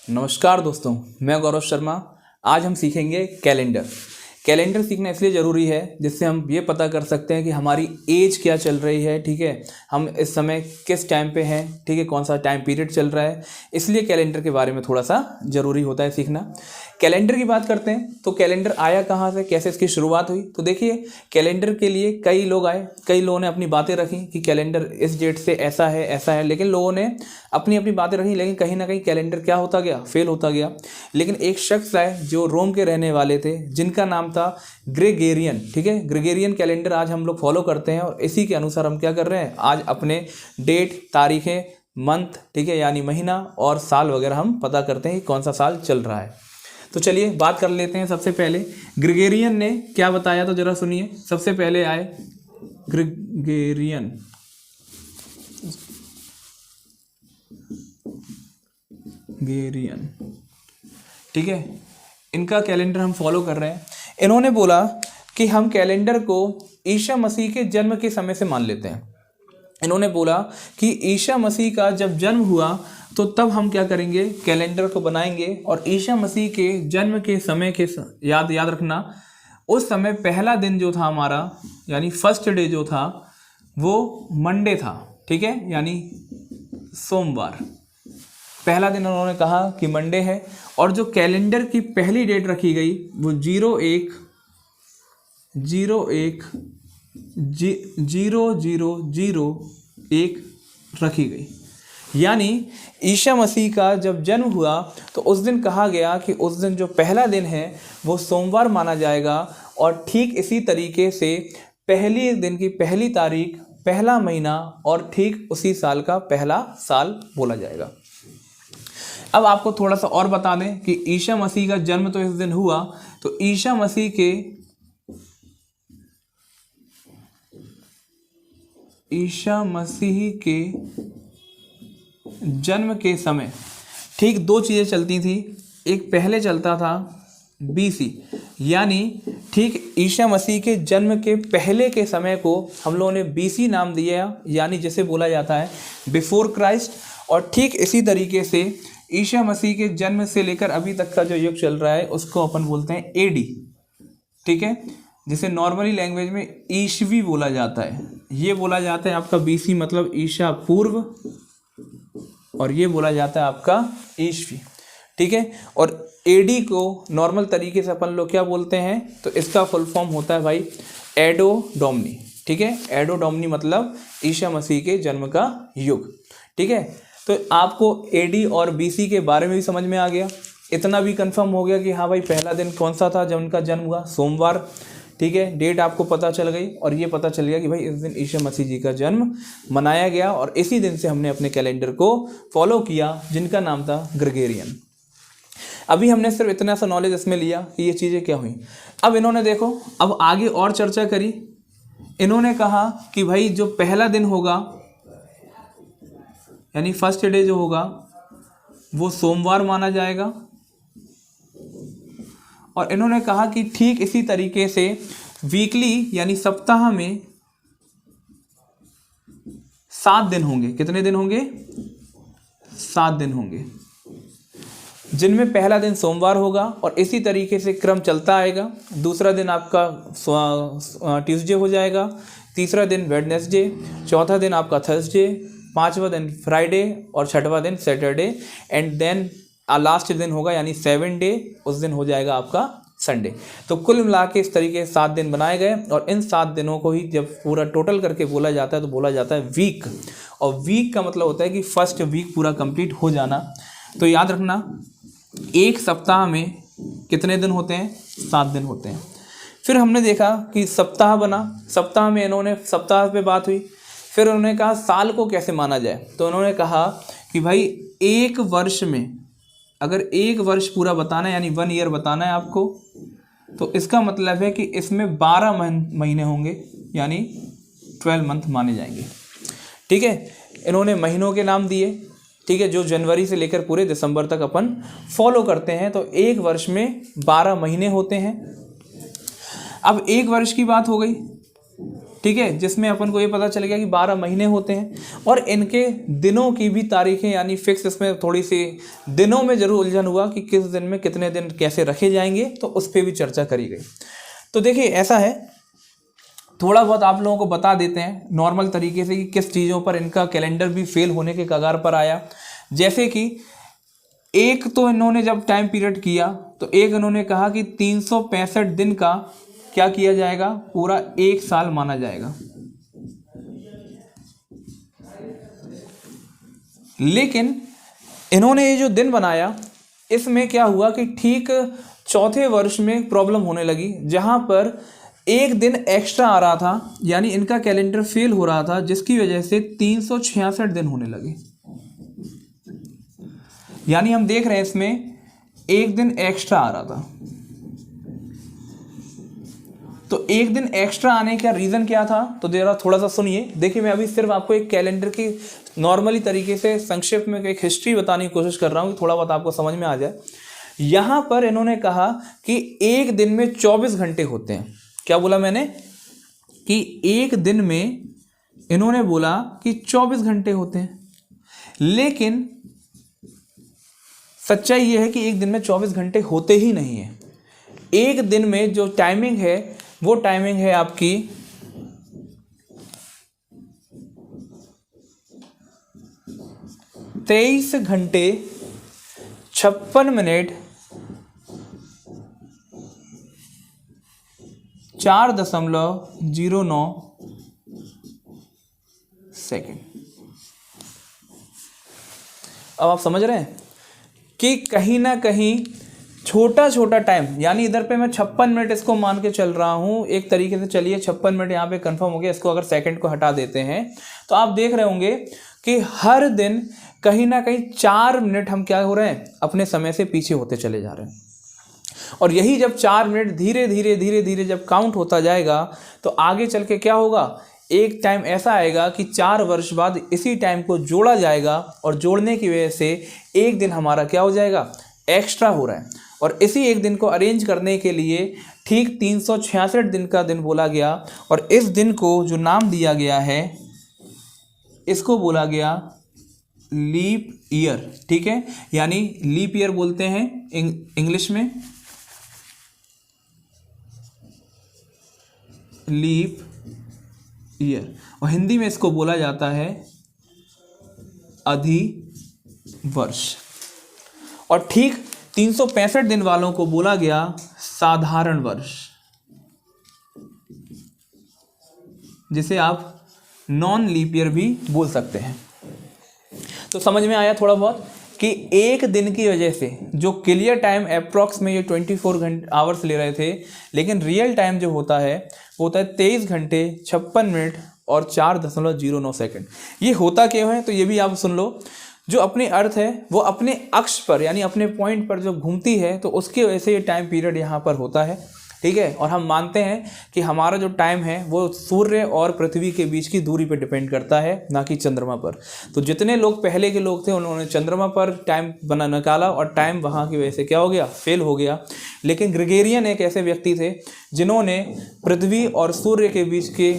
नमस्कार दोस्तों, मैं गौरव शर्मा। आज हम सीखेंगे कैलेंडर। कैलेंडर सीखना इसलिए ज़रूरी है जिससे हम ये पता कर सकते हैं कि हमारी एज क्या चल रही है। ठीक है, हम इस समय किस टाइम पे हैं, ठीक है, कौन सा टाइम पीरियड चल रहा है। इसलिए कैलेंडर के बारे में थोड़ा सा ज़रूरी होता है सीखना। कैलेंडर की बात करते हैं तो कैलेंडर आया कहाँ से, कैसे इसकी शुरुआत हुई। तो देखिए, कैलेंडर के लिए कई लोग आए, कई लोगों ने अपनी बातें रखी कि कैलेंडर इस डेट से ऐसा है, लेकिन लोगों ने अपनी अपनी बातें रखी, लेकिन कहीं ना कहीं कैलेंडर क्या होता गया, फेल होता गया। लेकिन एक शख्स आए जो रोम के रहने वाले थे, जिनका नाम था ग्रेगोरियन। ठीक है, ग्रेगोरियन कैलेंडर आज हम लोग फॉलो करते हैं और इसी के अनुसार हम क्या कर रहे हैं, आज अपने डेट, तारीखें, मंथ, ठीक है, यानी महीना और साल वगैरह हम पता करते हैं कि कौन सा साल चल रहा है। तो चलिए बात कर लेते हैं। सबसे पहले ग्रेगोरियन ने क्या बताया, तो जरा सुनिए। सबसे पहले आए ग्रेगोरियन। ठीक है, इनका कैलेंडर हम फॉलो कर रहे हैं। इन्होंने बोला कि हम कैलेंडर को ईसा मसीह के जन्म के समय से मान लेते हैं। इन्होंने बोला कि ईसा मसीह का जब जन्म हुआ तो तब हम क्या करेंगे, कैलेंडर को बनाएंगे। और ईसा मसीह के जन्म के समय के याद रखना, उस समय पहला दिन जो था हमारा, यानी फर्स्ट डे जो था वो मंडे था। ठीक है, यानी सोमवार। पहला दिन उन्होंने कहा कि मंडे है। और जो कैलेंडर की पहली डेट रखी गई वो 01/00/0001 रखी गई। यानी ईसा मसीह का जब जन्म हुआ तो उस दिन कहा गया कि उस दिन जो पहला दिन है वो सोमवार माना जाएगा। और ठीक इसी तरीके से पहली दिन की पहली तारीख, पहला महीना और ठीक उसी साल का पहला साल बोला जाएगा। अब आपको थोड़ा सा और बता दें कि ईसा मसीह का जन्म तो इस दिन हुआ, तो ईसा मसीह के जन्म के समय ठीक दो चीज़ें चलती थी। एक पहले चलता था BC, यानी ठीक ईसा मसीह के जन्म के पहले के समय को हम लोगों ने BC नाम दिया, यानी जिसे बोला जाता है बिफोर क्राइस्ट। और ठीक इसी तरीके से ईसा मसीह के जन्म से लेकर अभी तक का जो युग चल रहा है उसको अपन बोलते हैं AD। ठीक है, जिसे नॉर्मली लैंग्वेज में ईसवी बोला जाता है। ये बोला जाता है आपका BC मतलब ईसा पूर्व, और ये बोला जाता है आपका ईसवी। ठीक है, और AD को नॉर्मल तरीके से अपन लोग क्या बोलते हैं, तो इसका फुल फॉर्म होता है भाई एडो डोमनी। ठीक है, एडो डोमनी मतलब ईसा मसीह के जन्म का युग। ठीक है, तो आपको AD और BC के बारे में भी समझ में आ गया। इतना भी कंफर्म हो गया कि हाँ भाई पहला दिन कौन सा था जब उनका जन्म हुआ, सोमवार। ठीक है, डेट आपको पता चल गई और ये पता चल गया कि भाई इस दिन ईसा मसीह जी का जन्म मनाया गया। और इसी दिन से हमने अपने कैलेंडर को फॉलो किया, जिनका नाम था ग्रेगोरियन। अभी हमने सिर्फ इतना सा नॉलेज इसमें लिया कि ये चीज़ें क्या हुई। अब इन्होंने देखो, अब आगे और चर्चा करी। इन्होंने कहा कि भाई जो पहला दिन होगा, यानी फर्स्ट डे जो होगा, वो सोमवार माना जाएगा। और इन्होंने कहा कि ठीक इसी तरीके से वीकली, यानी सप्ताह में 7 दिन होंगे। कितने दिन होंगे? 7 दिन होंगे, जिनमें पहला दिन सोमवार होगा और इसी तरीके से क्रम चलता आएगा। दूसरा दिन आपका ट्यूसडे हो जाएगा, तीसरा दिन वेडनेसडे, चौथा दिन आपका थर्सडे, पांचवा दिन फ्राइडे और छठवां दिन सैटरडे, एंड देन लास्ट दिन होगा यानी 7 डे, उस दिन हो जाएगा आपका संडे। तो कुल मिला के इस तरीके से 7 दिन बनाए गए। और इन 7 दिनों को ही जब पूरा टोटल करके बोला जाता है तो बोला जाता है वीक। और वीक का मतलब होता है कि फर्स्ट वीक पूरा कंप्लीट हो जाना। तो याद रखना, एक सप्ताह में कितने दिन होते हैं? 7 दिन होते हैं। फिर हमने देखा कि सप्ताह बना, सप्ताह में इन्होंने सप्ताह पे बात हुई। फिर उन्होंने कहा साल को कैसे माना जाए, तो उन्होंने कहा कि भाई एक वर्ष में अगर एक वर्ष पूरा बताना है, यानी 1 ईयर बताना है आपको, तो इसका मतलब है कि इसमें 12 महीने होंगे, यानी 12 मंथ माने जाएंगे। ठीक है, इन्होंने महीनों के नाम दिए। ठीक है, जो जनवरी से लेकर पूरे दिसंबर तक अपन फॉलो करते हैं। तो एक वर्ष में 12 महीने होते हैं। अब एक वर्ष की बात हो गई, ठीक है, जिसमें अपन को ये पता चल गया कि 12 महीने होते हैं और इनके दिनों की भी तारीखें यानी फिक्स, इसमें थोड़ी सी दिनों में जरूर उलझन हुआ कि किस दिन में कितने दिन कैसे रखे जाएंगे, तो उस पर भी चर्चा करी गई। तो देखिए ऐसा है, थोड़ा बहुत आप लोगों को बता देते हैं नॉर्मल तरीके से कि किस चीज़ों पर इनका कैलेंडर भी फेल होने के कगार पर आया। जैसे कि एक तो इन्होंने जब टाइम पीरियड किया तो एक इन्होंने कहा कि 365 दिन का क्या किया जाएगा, पूरा एक साल माना जाएगा। लेकिन इन्होंने ये जो दिन बनाया इसमें क्या हुआ कि ठीक चौथे वर्ष में प्रॉब्लम होने लगी, जहां पर एक दिन एक्स्ट्रा आ रहा था, यानी इनका कैलेंडर फेल हो रहा था, जिसकी वजह से 366 दिन होने लगे। यानी हम देख रहे हैं इसमें एक दिन एक्स्ट्रा आ रहा था। तो एक दिन एक्स्ट्रा आने का रीज़न क्या था, तो जरा थोड़ा सा सुनिए। देखिए मैं अभी सिर्फ आपको एक कैलेंडर की नॉर्मली तरीके से संक्षेप में एक हिस्ट्री बताने की कोशिश कर रहा हूँ, थोड़ा बहुत आपको समझ में आ जाए। यहाँ पर इन्होंने कहा कि एक दिन में 24 घंटे होते हैं। क्या बोला मैंने कि एक दिन में इन्होंने बोला कि 24 घंटे होते हैं, लेकिन सच्चाई यह है कि एक दिन में 24 घंटे होते ही नहीं है। एक दिन में जो टाइमिंग है वो टाइमिंग है आपकी 23 घंटे 56 मिनट 4.09 सेकेंड। अब आप समझ रहे हैं कि कहीं ना कहीं छोटा छोटा टाइम, यानी इधर पे मैं 56 मिनट इसको मान के चल रहा हूँ एक तरीके से। चलिए 56 मिनट यहाँ पे कंफर्म हो गया। इसको अगर सेकंड को हटा देते हैं तो आप देख रहे होंगे कि हर दिन कहीं ना कहीं 4 मिनट हम क्या हो रहे हैं, अपने समय से पीछे होते चले जा रहे हैं। और यही जब 4 मिनट धीरे धीरे धीरे धीरे जब काउंट होता जाएगा तो आगे चल के क्या होगा, एक टाइम ऐसा आएगा कि 4 वर्ष बाद इसी टाइम को जोड़ा जाएगा और जोड़ने की वजह से एक दिन हमारा क्या हो जाएगा, एक्स्ट्रा हो रहा है। और इसी एक दिन को अरेंज करने के लिए ठीक 366 दिन का दिन बोला गया और इस दिन को जो नाम दिया गया है इसको बोला गया लीप ईयर। ठीक है, यानी लीप ईयर बोलते हैं इंग्लिश में, लीप ईयर, और हिंदी में इसको बोला जाता है अधिवर्ष। और ठीक 365 दिन वालों को बोला गया साधारण वर्ष, जिसे आप नॉन लीप ईयर भी बोल सकते हैं। तो समझ में आया थोड़ा बहुत कि एक दिन की वजह से जो क्लियर टाइम अप्रॉक्स में ये 24 घंटे आवर्स ले रहे थे, लेकिन रियल टाइम जो होता है वो होता है 23 घंटे 56 मिनट और 4.09 सेकेंड। ये होता क्यों है, तो ये भी आप सुन लो। जो अपनी अर्थ है वो अपने अक्ष पर यानी अपने पॉइंट पर जो घूमती है, तो उसकी वजह से ये टाइम पीरियड यहाँ पर होता है। ठीक है, और हम मानते हैं कि हमारा जो टाइम है वो सूर्य और पृथ्वी के बीच की दूरी पर डिपेंड करता है, ना कि चंद्रमा पर। तो जितने लोग पहले के लोग थे उन्होंने चंद्रमा पर टाइम बना निकाला और टाइम वहाँ की वजह से क्या हो गया, फेल हो गया। लेकिन ग्रेगोरियन एक ऐसे व्यक्ति थे जिन्होंने पृथ्वी और सूर्य के बीच की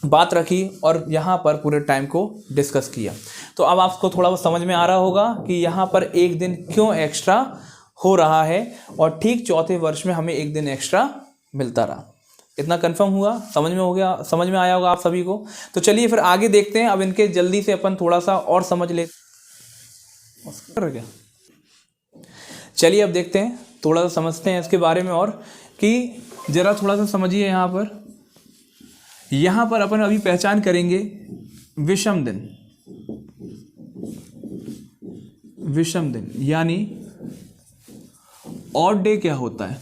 बात रखी और यहाँ पर पूरे टाइम को डिस्कस किया। तो अब आपको थोड़ा बहुत समझ में आ रहा होगा कि यहाँ पर एक दिन क्यों एक्स्ट्रा हो रहा है और ठीक चौथे वर्ष में हमें एक दिन एक्स्ट्रा मिलता रहा। इतना कंफर्म हुआ, समझ में हो गया, समझ में आया होगा आप सभी को। तो चलिए फिर आगे देखते हैं। अब इनके जल्दी से अपन थोड़ा सा और समझ ले। चलिए अब देखते हैं, थोड़ा सा समझते हैं इसके बारे में और कि जरा थोड़ा सा समझिए। यहाँ पर अपन अभी पहचान करेंगे विषम दिन। विषम दिन यानी ऑड डे क्या होता है।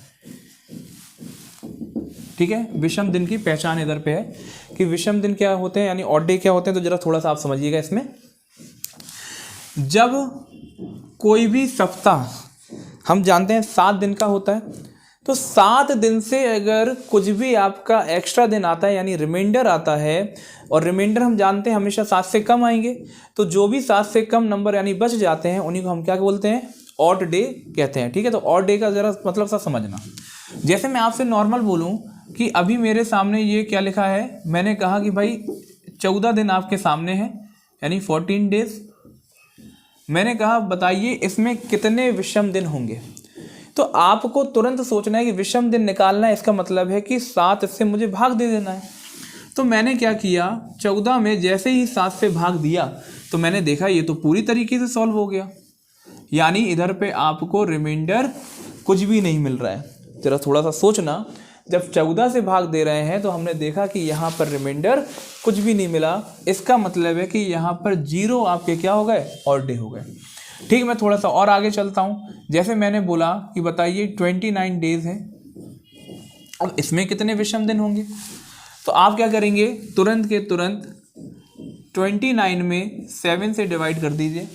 ठीक है, विषम दिन की पहचान इधर पे है कि विषम दिन क्या होते हैं यानी ऑड डे क्या होते हैं। तो जरा थोड़ा सा आप समझिएगा इसमें। जब कोई भी सप्ताह हम जानते हैं 7 दिन का होता है, तो 7 दिन से अगर कुछ भी आपका एक्स्ट्रा दिन आता है यानी रिमाइंडर आता है, और रिमाइंडर हम जानते हैं हमेशा 7 से कम आएंगे, तो जो भी 7 से कम नंबर यानी बच जाते हैं उन्हीं को हम क्या बोलते हैं, ऑड डे कहते हैं। ठीक है, तो ऑड डे का जरा मतलब सा समझना। जैसे मैं आपसे नॉर्मल बोलूं कि अभी मेरे सामने ये क्या लिखा है, मैंने कहा कि भाई 14 दिन आपके सामने हैं, यानी 14 डेज। मैंने कहा बताइए इसमें कितने विषम दिन होंगे। तो आपको तुरंत सोचना है कि विषम दिन निकालना है, इसका मतलब है कि 7 से मुझे भाग दे देना है। तो मैंने क्या किया, 14 में जैसे ही 7 से भाग दिया तो मैंने देखा ये तो पूरी तरीके से सॉल्व हो गया, यानी इधर पे आपको रिमाइंडर कुछ भी नहीं मिल रहा है। जरा थोड़ा सा सोचना, जब 14 से भाग दे रहे हैं तो हमने देखा कि यहाँ पर रिमाइंडर कुछ भी नहीं मिला, इसका मतलब है कि यहाँ पर 0 आपके क्या हो गए, ऑड डे हो गए। ठीक, मैं थोड़ा सा और आगे चलता हूँ। जैसे मैंने बोला कि बताइए 29 डेज हैं, अब इसमें कितने विषम दिन होंगे। तो आप क्या करेंगे, तुरंत के तुरंत 29 में 7 से डिवाइड कर दीजिए।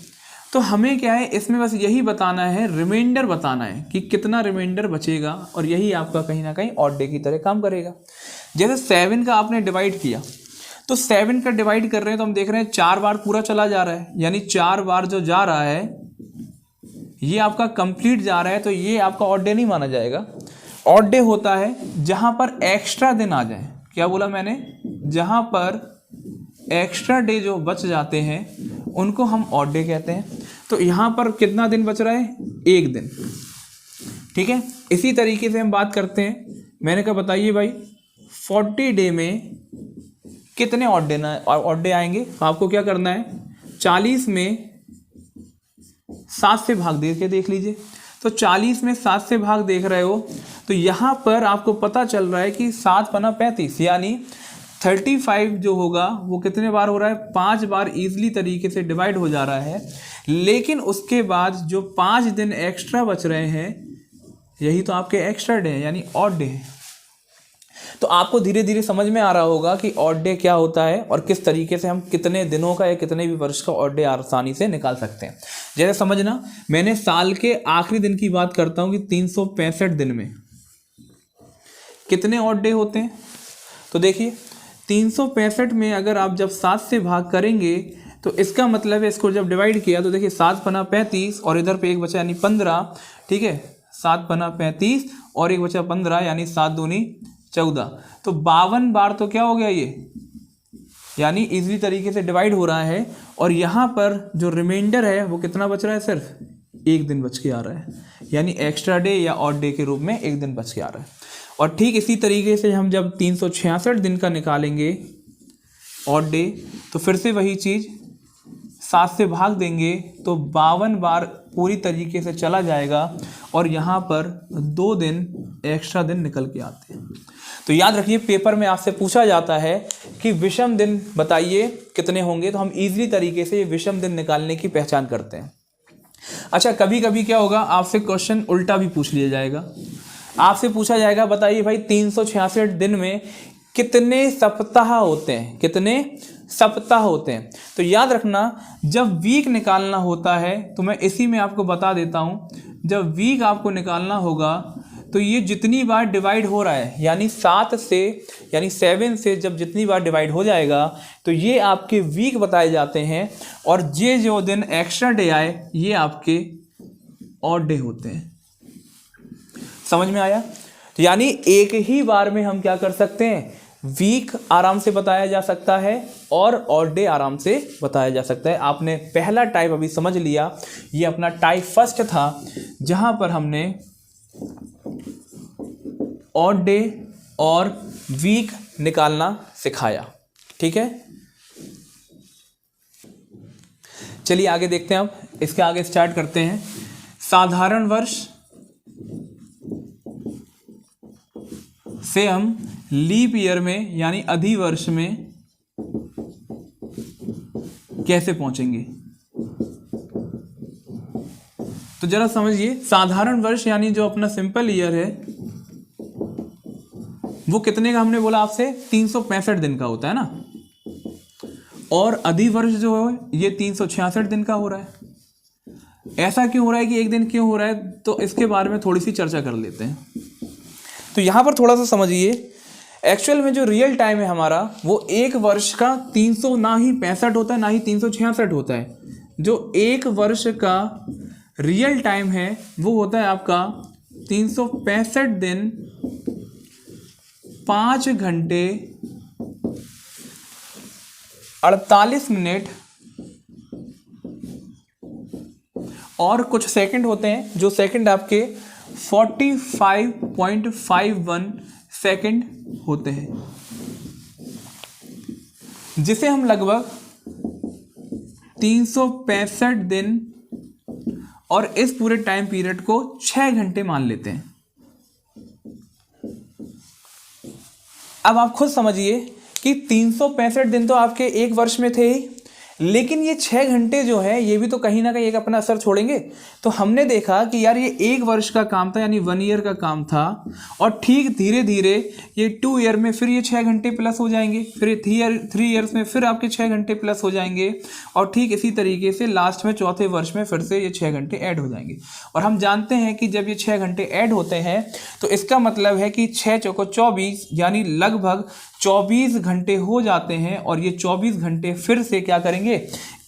तो हमें क्या है, इसमें बस यही बताना है, रिमाइंडर बताना है कि कितना रिमाइंडर बचेगा, और यही आपका कहीं ना कहीं ऑड डे की तरह काम करेगा। जैसे 7 का आपने डिवाइड किया, तो 7 का डिवाइड कर रहे हैं तो हम देख रहे हैं 4 बार पूरा चला जा रहा है, यानी 4 बार जो जा रहा है ये आपका कंप्लीट जा रहा है, तो ये आपका ऑड डे नहीं माना जाएगा। ऑड डे होता है जहां पर एक्स्ट्रा दिन आ जाए। क्या बोला मैंने, जहां पर एक्स्ट्रा डे जो बच जाते हैं उनको हम ऑड डे कहते हैं। तो यहाँ पर कितना दिन बच रहा है, 1 दिन। ठीक है, इसी तरीके से हम बात करते हैं। मैंने कहा बताइए भाई 40 डे में कितने ऑड डे आएंगे। तो आपको क्या करना है, 40 में 7 से भाग दे के देख लीजिए। तो 40 में 7 से भाग देख रहे हो तो यहाँ पर आपको पता चल रहा है कि 7 पना 35, यानी 35 जो होगा वो कितने बार हो रहा है, 5 बार ईजिली तरीके से डिवाइड हो जा रहा है। लेकिन उसके बाद जो 5 दिन एक्स्ट्रा बच रहे हैं यही तो आपके एक्स्ट्रा डे हैं, यानी ऑड डे है। तो आपको धीरे धीरे समझ में आ रहा होगा कि ऑड डे क्या होता है और किस तरीके से हम कितने दिनों का या कितने भी वर्ष का ऑड डे आसानी से निकाल सकते हैं। जैसे समझना, मैंने साल के आखिरी दिन की बात करता हूं कि 365 दिन में कितने ऑड डे होते हैं। तो देखिए 365 में अगर आप जब 7 से भाग करेंगे तो इसका मतलब है, इसको जब डिवाइड किया तो देखिए 7 पना 35 और इधर पे 1 बचा यानी 15। ठीक है, 7 पना 35 और 1 बचा 15, यानी 7 दूनी 14। तो 52 बार तो क्या हो गया ये, यानी इजीली तरीके से डिवाइड हो रहा है। और यहाँ पर जो रिमाइंडर है वो कितना बच रहा है, सिर्फ 1 दिन बच के आ रहा है, यानी एक्स्ट्रा डे या ऑड डे के रूप में 1 दिन बच के आ रहा है। और ठीक इसी तरीके से हम जब 366 दिन का निकालेंगे ऑड डे, तो फिर से वही चीज़ 7 से भाग देंगे तो 52 बार पूरी तरीके से चला जाएगा और यहाँ पर 2 दिन एक्स्ट्रा दिन निकल के आते हैं। तो याद रखिए, पेपर में आपसे पूछा जाता है कि विषम दिन बताइए कितने होंगे, तो हम इजीली तरीके से विषम दिन निकालने की पहचान करते हैं। अच्छा, कभी कभी क्या होगा, आपसे क्वेश्चन उल्टा भी पूछ लिया जाएगा। आपसे पूछा जाएगा बताइए भाई 366 दिन में कितने सप्ताह होते हैं, कितने सप्ताह होते हैं। तो याद रखना, जब वीक निकालना होता है तो मैं इसी में आपको बता देता हूं, जब वीक आपको निकालना होगा तो ये जितनी बार डिवाइड हो रहा है, यानी 7 से यानी 7 से जब जितनी बार डिवाइड हो जाएगा तो ये आपके वीक बताए जाते हैं। और ये जो दिन एक्स्ट्रा डे आए ये आपके ऑड डे होते हैं। समझ में आया? यानी एक ही बार में हम क्या कर सकते हैं, वीक आराम से बताया जा सकता है और ऑड डे आराम से बताया जा सकता है। आपने पहला टाइप अभी समझ लिया, ये अपना टाइप फर्स्ट था जहां पर हमने ऑड डे और वीक निकालना सिखाया। ठीक है, चलिए आगे देखते हैं। अब इसके आगे स्टार्ट करते हैं। साधारण वर्ष से हम लीप ईयर में यानी अधिवर्ष में कैसे पहुंचेंगे। तो जरा समझिए, साधारण वर्ष यानी जो अपना सिंपल ईयर है वो कितने का हमने बोला आपसे, 365 दिन का होता है ना। और अधिवर्ष जो है ये 366 दिन का हो रहा है। ऐसा क्यों हो रहा है कि एक दिन क्यों हो रहा है, तो इसके बारे में थोड़ी सी चर्चा कर लेते हैं। तो यहाँ पर थोड़ा सा समझिए, एक्चुअल में जो रियल टाइम है हमारा वो एक वर्ष का 300 ना ही 65 होता है ना ही 366 होता है। जो एक वर्ष का रियल टाइम है वो होता है आपका 365 दिन 5 घंटे 48 मिनट और कुछ सेकंड होते हैं, जो सेकंड आपके 45.51 सेकंड होते हैं, जिसे हम लगभग 365 दिन और इस पूरे टाइम पीरियड को 6 घंटे मान लेते हैं। अब आप खुद समझिए कि 365 दिन तो आपके एक वर्ष में थे ही, लेकिन ये 6 घंटे जो है ये भी तो कहीं ना कहीं एक अपना असर छोड़ेंगे। तो हमने देखा कि यार ये एक वर्ष का काम था, यानी 1 ईयर का काम था, और ठीक धीरे धीरे ये 2 ईयर में फिर ये 6 घंटे प्लस हो जाएंगे, फिर ये 3 ईयर्स में फिर आपके 6 घंटे प्लस हो जाएंगे, और ठीक इसी तरीके से लास्ट में चौथे वर्ष में फिर से ये 6 घंटे ऐड हो जाएंगे। और हम जानते हैं कि जब ये 6 घंटे ऐड होते हैं तो इसका मतलब है कि 6 चौको 24, यानी लगभग 24 घंटे हो जाते हैं, और ये 24 घंटे फिर से क्या करेंगे,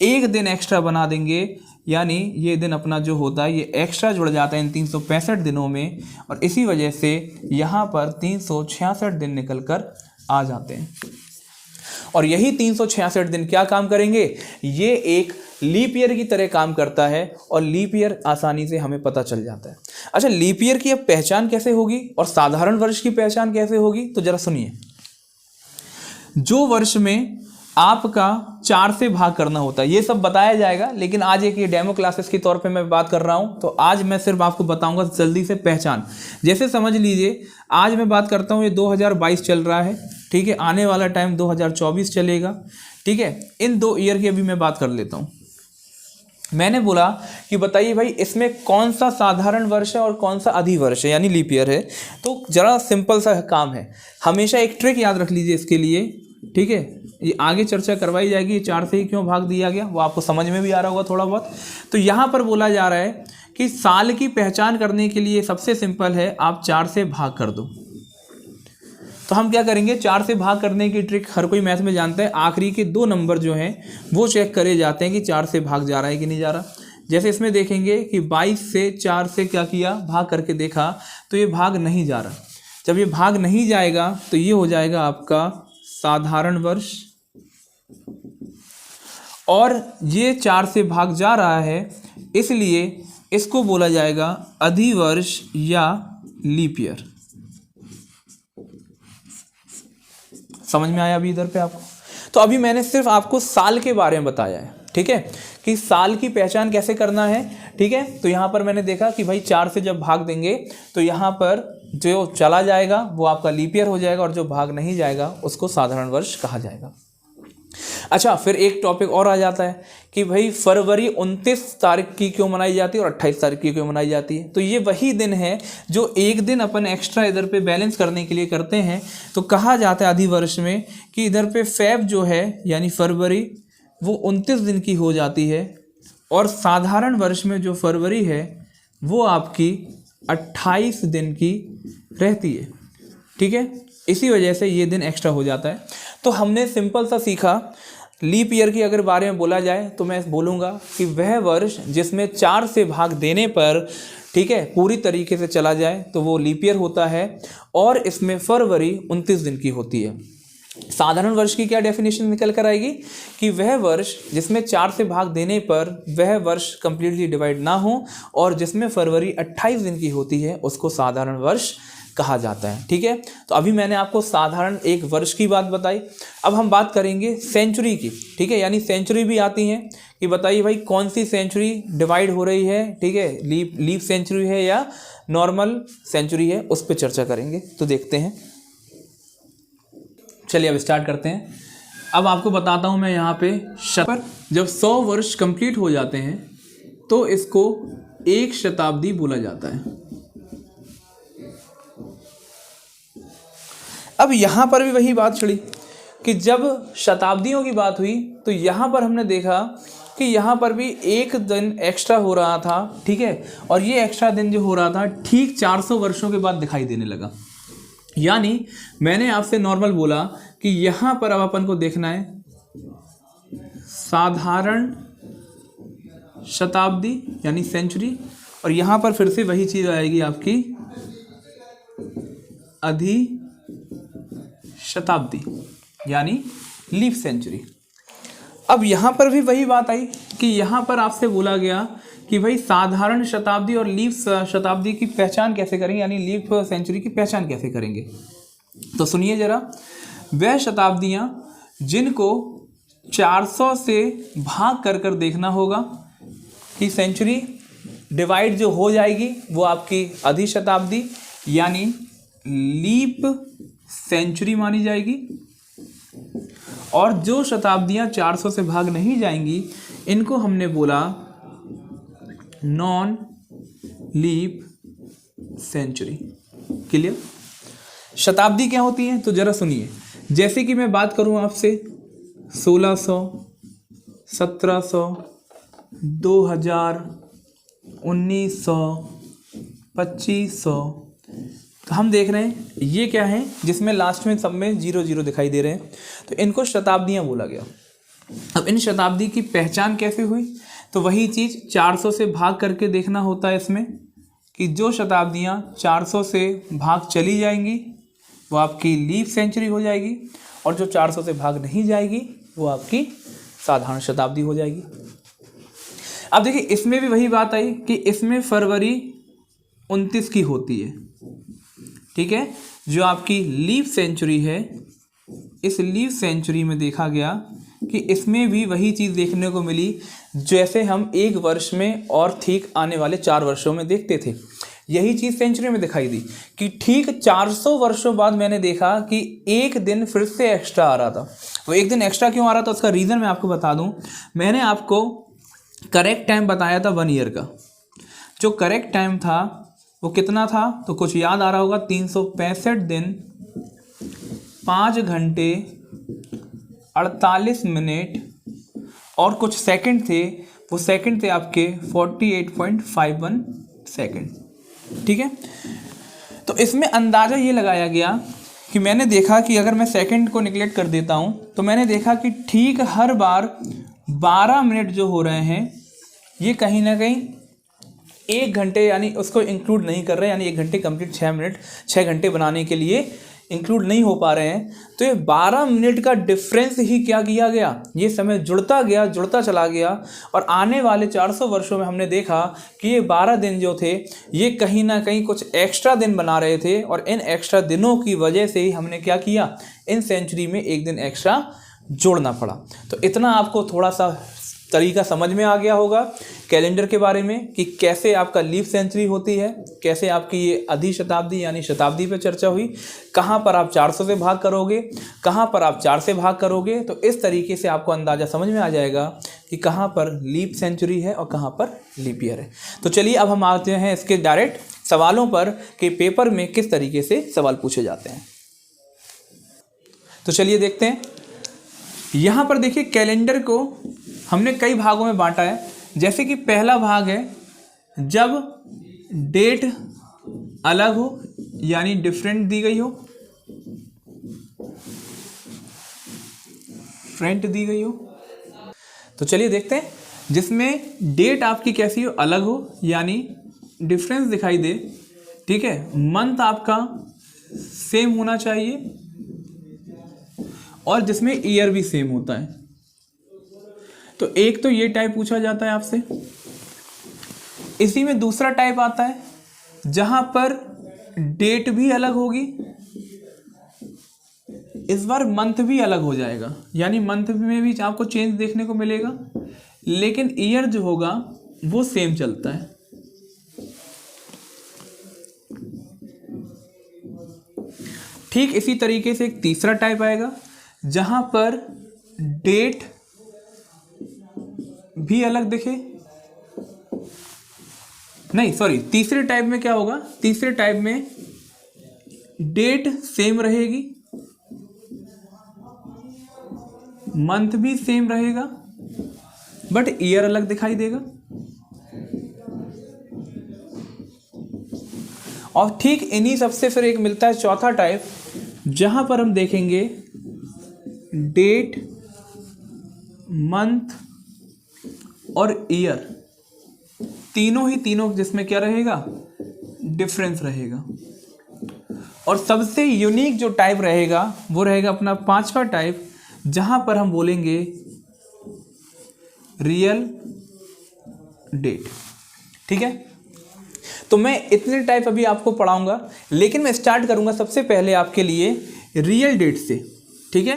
एक दिन एक्स्ट्रा बना देंगे, यानी ये दिन अपना जो होता है ये एक्स्ट्रा जुड़ जाता है इन 365 दिनों में, और इसी वजह से यहाँ पर 366 दिन निकल कर आ जाते हैं। और यही 366 दिन क्या काम करेंगे, ये एक लीप ईयर की तरह काम करता है, और लीप ईयर आसानी से हमें पता चल जाता है। अच्छा, लीप ईयर की अब पहचान कैसे होगी और साधारण वर्ष की पहचान कैसे होगी, तो जरा सुनिए। जो वर्ष में आपका 4 से भाग करना होता है, ये सब बताया जाएगा, लेकिन आज एक ये डेमो क्लासेस के तौर पे मैं बात कर रहा हूँ, तो आज मैं सिर्फ आपको बताऊंगा जल्दी से पहचान। जैसे समझ लीजिए आज मैं बात करता हूँ, ये 2022 चल रहा है, ठीक है, आने वाला टाइम 2024 चलेगा, ठीक है। इन 2 ईयर की अभी मैं बात कर लेता हूँ। मैंने बोला कि बताइए भाई इसमें कौन सा साधारण वर्ष है और कौन सा अधिवर्ष है, यानी लीप ईयर है। तो जरा सिंपल सा काम है, हमेशा एक ट्रिक याद रख लीजिए इसके लिए, ठीक है। ये आगे चर्चा करवाई जाएगी, 4 से ही क्यों भाग दिया गया वो आपको समझ में भी आ रहा होगा थोड़ा बहुत। तो यहाँ पर बोला जा रहा है कि साल की पहचान करने के लिए सबसे सिंपल है, आप 4 से भाग कर दो। तो हम क्या करेंगे, 4 से भाग करने की ट्रिक हर कोई मैथ में जानता है। आखिरी के 2 नंबर जो हैं वो चेक करे जाते हैं कि 4 से भाग जा रहा है कि नहीं जा रहा। जैसे इसमें देखेंगे कि 22 से 4 से क्या किया, भाग करके देखा, तो ये भाग नहीं जा रहा। जब ये भाग नहीं जाएगा तो ये हो जाएगा आपका साधारण वर्ष, और ये 4 से भाग जा रहा है, इसलिए इसको बोला जाएगा अधिवर्ष या लीप ईयर। समझ में आया अभी इधर पे आपको? तो अभी मैंने सिर्फ आपको साल के बारे में बताया है, ठीक है, कि साल की पहचान कैसे करना है, ठीक है। तो यहाँ पर मैंने देखा कि भाई 4 से जब भाग देंगे तो यहाँ पर जो चला जाएगा वो आपका लीप ईयर हो जाएगा, और जो भाग नहीं जाएगा उसको साधारण वर्ष कहा जाएगा। अच्छा, फिर एक टॉपिक और आ जाता है कि भाई फरवरी 29 तारीख की क्यों मनाई जाती है और 28 तारीख की क्यों मनाई जाती है। तो ये वही दिन है जो एक दिन अपन एक्स्ट्रा इधर पे बैलेंस करने के लिए करते हैं। तो कहा जाता है अधिवर्ष में कि इधर पे फेब जो है यानी फरवरी वो 29 दिन की हो जाती है, और साधारण वर्ष में जो फरवरी है वो आपकी 28 दिन की रहती है, ठीक है। इसी वजह से ये दिन एक्स्ट्रा हो जाता है। तो हमने सिंपल सा सीखा, लीप ईयर की अगर बारे में बोला जाए तो मैं बोलूँगा कि वह वर्ष जिसमें 4 से भाग देने पर, ठीक है, पूरी तरीके से चला जाए तो वो लीप ईयर होता है, और इसमें फरवरी 29 दिन की होती है। साधारण वर्ष की क्या डेफिनेशन निकल कर आएगी कि वह वर्ष जिसमें 4 से भाग देने पर वह वर्ष कंप्लीटली डिवाइड ना हो, और जिसमें फरवरी 28 दिन की होती है उसको साधारण वर्ष कहा जाता है, ठीक है। तो अभी मैंने आपको साधारण एक वर्ष की बात बताई। अब हम बात करेंगे सेंचुरी की, ठीक है, यानी सेंचुरी भी आती हैं कि बताइए भाई कौन सी सेंचुरी डिवाइड हो रही है, ठीक है, लीप सेंचुरी है या नॉर्मल सेंचुरी है, उस पर चर्चा करेंगे। तो देखते हैं, चलिए अब स्टार्ट करते हैं। अब आपको बताता हूँ मैं यहाँ पे पर जब 100 वर्ष कंप्लीट हो जाते हैं तो इसको 1 शताब्दी बोला जाता है। अब यहाँ पर भी वही बात छिड़ी कि जब शताब्दियों की बात हुई तो यहाँ पर हमने देखा कि यहाँ पर भी एक दिन एक्स्ट्रा हो रहा था, ठीक है, और ये एक्स्ट्रा दिन जो हो रहा था ठीक 400 वर्षों के बाद दिखाई देने लगा। यानी मैंने आपसे नॉर्मल बोला कि यहाँ पर अब अपन को देखना है साधारण शताब्दी यानी सेंचुरी, और यहाँ पर फिर से वही चीज़ आएगी आपकी अधिवर्ष। शताब्दी यानी लीप सेंचुरी। अब यहाँ पर भी वही बात आई कि यहाँ पर आपसे बोला गया कि भाई साधारण शताब्दी और लीप शताब्दी की पहचान कैसे करेंगे, यानी लीप सेंचुरी की पहचान कैसे करेंगे। तो सुनिए जरा, वह शताब्दियाँ जिनको 400 से भाग कर कर देखना होगा कि सेंचुरी डिवाइड जो हो जाएगी वो आपकी आधी शताब्दी यानी लीप सेंचुरी मानी जाएगी, और जो शताब्दियां 400 से भाग नहीं जाएंगी इनको हमने बोला नॉन लीप सेंचुरी। क्लियर? शताब्दी क्या होती है तो जरा सुनिए, जैसे कि मैं बात करूं आपसे 1600, 1700, 2000, 1900, 2500, तो हम देख रहे हैं ये क्या है जिसमें लास्ट में सब में 00 दिखाई दे रहे हैं, तो इनको शताब्दियां बोला गया। अब इन शताब्दी की पहचान कैसे हुई, तो वही चीज़ 400 से भाग करके देखना होता है इसमें कि जो शताब्दियां 400 से भाग चली जाएंगी वो आपकी लीप सेंचुरी हो जाएगी, और जो 400 से भाग नहीं जाएगी वो आपकी साधारण शताब्दी हो जाएगी। अब देखिए इसमें भी वही बात आई कि इसमें फरवरी 29 की होती है, ठीक है। जो आपकी लीप सेंचुरी है, इस लीप सेंचुरी में देखा गया कि इसमें भी वही चीज़ देखने को मिली जैसे हम एक वर्ष में और ठीक आने वाले 4 वर्षों में देखते थे। यही चीज़ सेंचुरी में दिखाई दी कि ठीक 400 वर्षों बाद मैंने देखा कि एक दिन फिर से एक्स्ट्रा आ रहा था। वो एक दिन एक्स्ट्रा क्यों आ रहा था उसका रीज़न मैं आपको बता दूं। मैंने आपको करेक्ट टाइम बताया था 1 ईयर का। जो करेक्ट टाइम था वो कितना था तो कुछ याद आ रहा होगा, 365 दिन 5 घंटे 48 मिनट और कुछ सेकंड थे। वो सेकंड थे आपके 48.51 सेकंड, ठीक है। तो इसमें अंदाज़ा ये लगाया गया कि मैंने देखा कि अगर मैं सेकंड को निगलेक्ट कर देता हूँ तो मैंने देखा कि ठीक हर बार 12 मिनट जो हो रहे हैं ये कहीं ना कहीं 1 घंटे यानी उसको इंक्लूड नहीं कर रहे, यानी 1 घंटे कंप्लीट 6 घंटे बनाने के लिए इंक्लूड नहीं हो पा रहे हैं। तो ये 12 मिनट का डिफरेंस ही क्या किया गया, ये समय जुड़ता गया, जुड़ता चला गया, और आने वाले 400 वर्षों में हमने देखा कि ये 12 दिन जो थे ये कहीं ना कहीं कुछ एक्स्ट्रा दिन बना रहे थे, और इन एक्स्ट्रा दिनों की वजह से ही हमने क्या किया, इन सेंचुरी में 1 दिन एक्स्ट्रा जोड़ना पड़ा। तो इतना आपको थोड़ा सा तरीका समझ में आ गया होगा कैलेंडर के बारे में कि कैसे आपका लीप सेंचुरी होती है, कैसे आपकी ये आधी शताब्दी यानी शताब्दी पे चर्चा हुई, कहाँ पर आप 400 से भाग करोगे, कहाँ पर आप 4 से भाग करोगे। तो इस तरीके से आपको अंदाज़ा समझ में आ जाएगा कि कहाँ पर लीप सेंचुरी है और कहाँ पर लीप ईयर है। तो चलिए अब हम आते हैं इसके डायरेक्ट सवालों पर कि पेपर में किस तरीके से सवाल पूछे जाते हैं। तो चलिए देखते हैं। यहाँ पर देखिए कैलेंडर को हमने कई भागों में बांटा है। जैसे कि पहला भाग है जब डेट अलग हो यानी डिफरेंट दी गई हो, फ्रेंट दी गई हो। तो चलिए देखते हैं जिसमें डेट आपकी कैसी हो, अलग हो यानी डिफरेंस दिखाई दे, ठीक है। मंथ आपका सेम होना चाहिए और जिसमें ईयर भी सेम होता है। तो एक तो ये टाइप पूछा जाता है आपसे। इसी में दूसरा टाइप आता है जहां पर डेट भी अलग होगी, इस बार मंथ भी अलग हो जाएगा, यानी मंथ में भी आपको चेंज देखने को मिलेगा, लेकिन ईयर जो होगा वो सेम चलता है। ठीक इसी तरीके से एक तीसरा टाइप आएगा जहां पर डेट भी अलग दिखे, नहीं सॉरी, तीसरे टाइप में क्या होगा, तीसरे टाइप में डेट सेम रहेगी, मंथ भी सेम रहेगा, बट ईयर अलग दिखाई देगा। और ठीक इन्हीं सबसे फिर एक मिलता है चौथा टाइप जहां पर हम देखेंगे डेट, मंथ और ईयर तीनों जिसमें क्या रहेगा, डिफरेंस रहेगा। और सबसे यूनिक जो टाइप रहेगा वो रहेगा अपना 5वां टाइप, जहां पर हम बोलेंगे रियल डेट। ठीक है, तो मैं इतने टाइप अभी आपको पढ़ाऊंगा, लेकिन मैं स्टार्ट करूंगा सबसे पहले आपके लिए रियल डेट से। ठीक है,